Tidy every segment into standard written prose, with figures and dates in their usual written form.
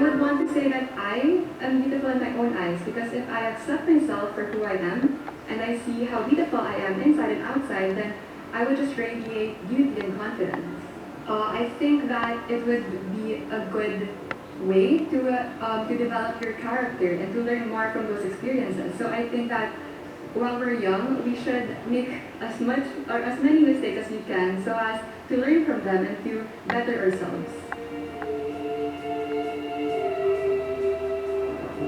would want to say that I am beautiful in my own eyes because if I accept myself for who I am and I see how beautiful I am inside and outside, then I would just radiate beauty and confidence. I think that it would be a good way to develop your character and to learn more from those experiences. So I think that while we're young, we should make as much or as many mistakes as we can so as to learn from them and to better ourselves.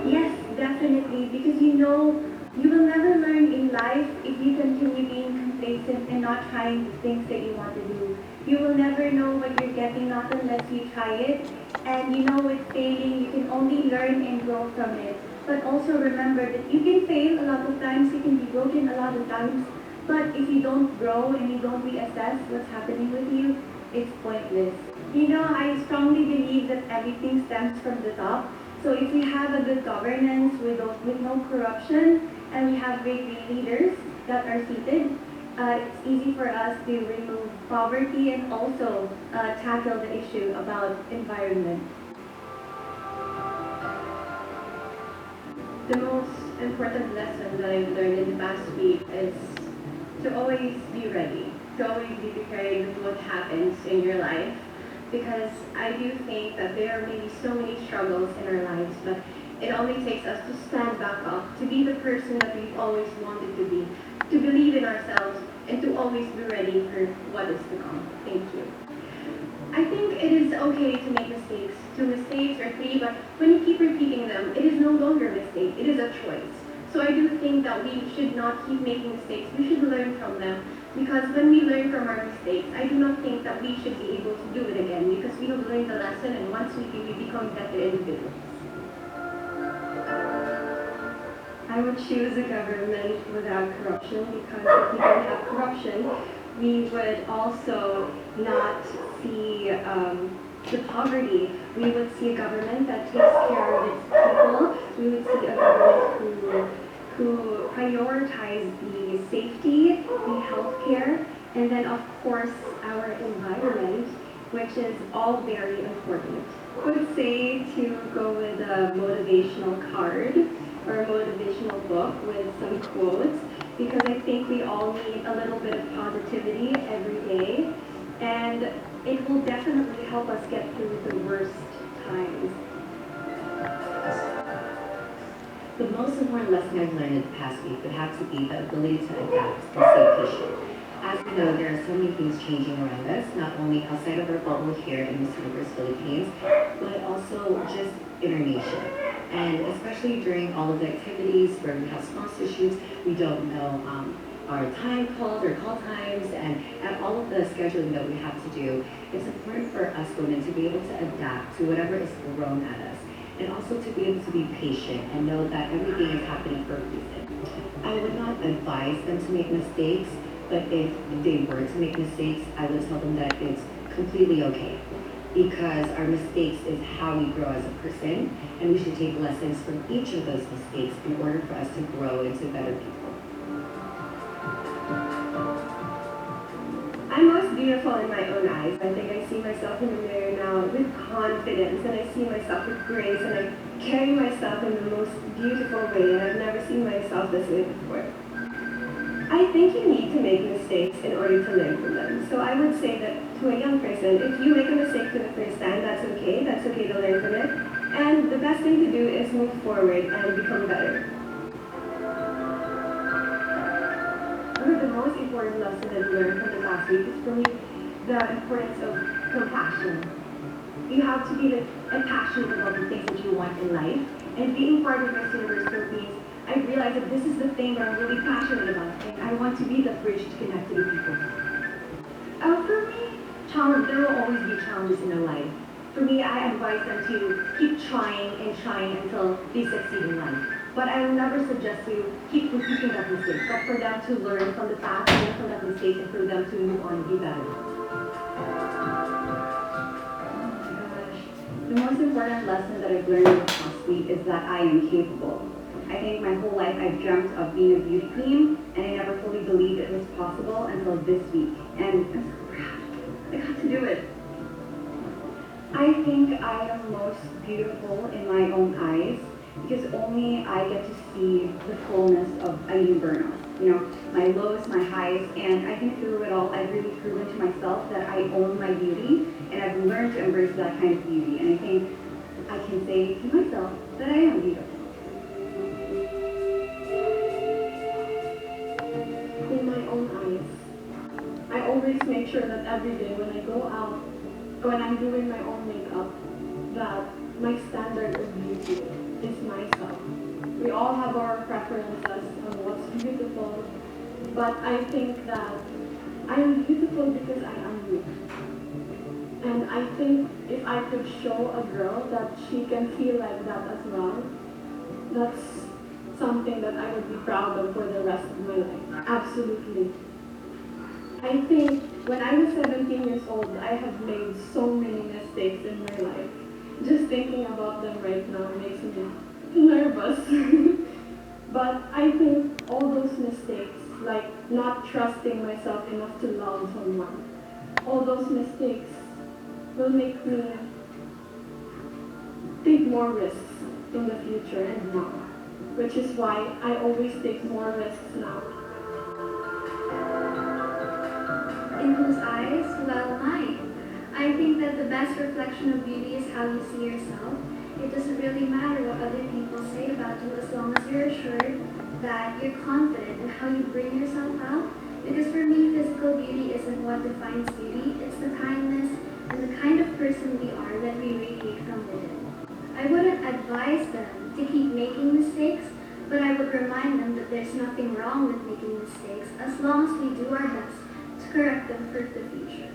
Yes, definitely, because you will never learn in life if you continue being complacent and not trying the things that you want to do. You will never know what you're getting not unless you try it. And with failing, you can only learn and grow from it. But also remember that you can fail a lot of times, you can be broken a lot of times, but if you don't grow and you don't reassess what's happening with you, it's pointless. I strongly believe that everything stems from the top. So if we have a good governance with no corruption and we have great leaders that are seated, it's easy for us to remove poverty and also tackle the issue about environment. The most important lesson that I've learned in the past week is to always be ready, to always be prepared with what happens in your life. Because I do think that there are maybe so many struggles in our lives, but it only takes us to stand back up, to be the person that we've always wanted to be, to believe in ourselves, and to always be ready for what is to come. Thank you. I think it is okay to make mistakes, 2 mistakes or 3, but when you keep repeating them, it is no longer a mistake, it is a choice. So I do think that we should not keep making mistakes, we should learn from them. Because when we learn from our mistakes, I do not think that we should be able to do it again because we have learned the lesson and once we do, we become better individuals. I would choose a government without corruption because if we don't have corruption, we would also not see the poverty. We would see a government that takes care of its people. We would see a government who prioritize the safety, the healthcare, and then of course our environment, which is all very important. I would say to go with a motivational card or a motivational book with some quotes because I think we all need a little bit of positivity every day and it will definitely help us get through the worst times. The most important lesson I've learned in the past week would have to be the ability to adapt and stay patient. As we know, there are so many things changing around us, not only outside of our bubble here in Miss Universe Philippines, but also just in our nation. And especially during all of the activities where we have sponsorships, we don't know our time calls or call times, and all of the scheduling that we have to do. It's important for us women to be able to adapt to whatever is thrown at us. And also to be able to be patient and know that everything is happening for a reason. I would not advise them to make mistakes, but if they were to make mistakes, I would tell them that it's completely okay. Because our mistakes is how we grow as a person, and we should take lessons from each of those mistakes in order for us to grow into better people. I'm most beautiful in my own eyes. I think I see myself in the mirror now with confidence and I see myself with grace and I carry myself in the most beautiful way and I've never seen myself this way before. I think you need to make mistakes in order to learn from them. So I would say that to a young person, if you make a mistake for the first time, that's okay to learn from it. And the best thing to do is move forward and become better. One of the most important lessons I've learned from the past week is for me the importance of compassion. You have to be passionate about the things that you want in life. And being part of Miss Universe Philippines, I realized that this is the thing that I'm really passionate about. And I want to be the bridge to connect to the people. For me, there will always be challenges in their life. For me, I advise them to keep trying and trying until they succeed in life. But I will never suggest you keep repeating that mistake, but for them to learn from the past, learn from that mistake, and for them to move on and be better. Oh my gosh. The most important lesson that I've learned in the past week is that I am capable. I think my whole life I've dreamt of being a beauty queen, and I never fully believed it was possible until this week. And I'm so proud. I got to do it. I think I am most beautiful in my own eyes because only I get to see the fullness of a new Ramos. You know, my lows, my highs, and I think through it all, I've really proven to myself that I own my beauty, and I've learned to embrace that kind of beauty. And I think I can say to myself that I am beautiful. In my own eyes. I always make sure that every day when I go out, when I'm doing my own makeup, that my standard of beauty is myself. We all have our preferences on what's beautiful, but I think that I am beautiful because I am me. And I think if I could show a girl that she can feel like that as well, that's something that I would be proud of for the rest of my life. Absolutely. I think when I was 17 years old, I have made so many mistakes in my life. Just thinking about them right now makes me nervous. But I think all those mistakes, like not trusting myself enough to love someone, all those mistakes will make me take more risks in the future and now, which is why I always take more risks now. In whose eyes? Well, mine. I think that the best reflection of beauty is how you see yourself. It doesn't really matter what other people say about you as long as you're assured that you're confident in how you bring yourself out. Because for me, physical beauty isn't what defines beauty. It's the kindness and the kind of person we are that we radiate from within. I wouldn't advise them to keep making mistakes, but I would remind them that there's nothing wrong with making mistakes as long as we do our best to correct them for the future.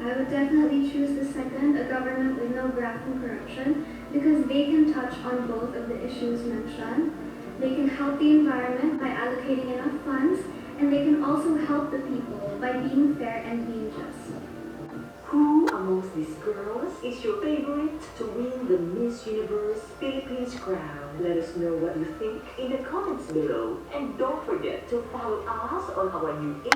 I would definitely choose the second, a government with no graft and corruption, because they can touch on both of the issues mentioned. They can help the environment by allocating enough funds, and they can also help the people by being fair and being just. Who amongst these girls is your favorite to win the Miss Universe Philippines crown? Let us know what you think in the comments below. And don't forget to follow us on our new Instagram.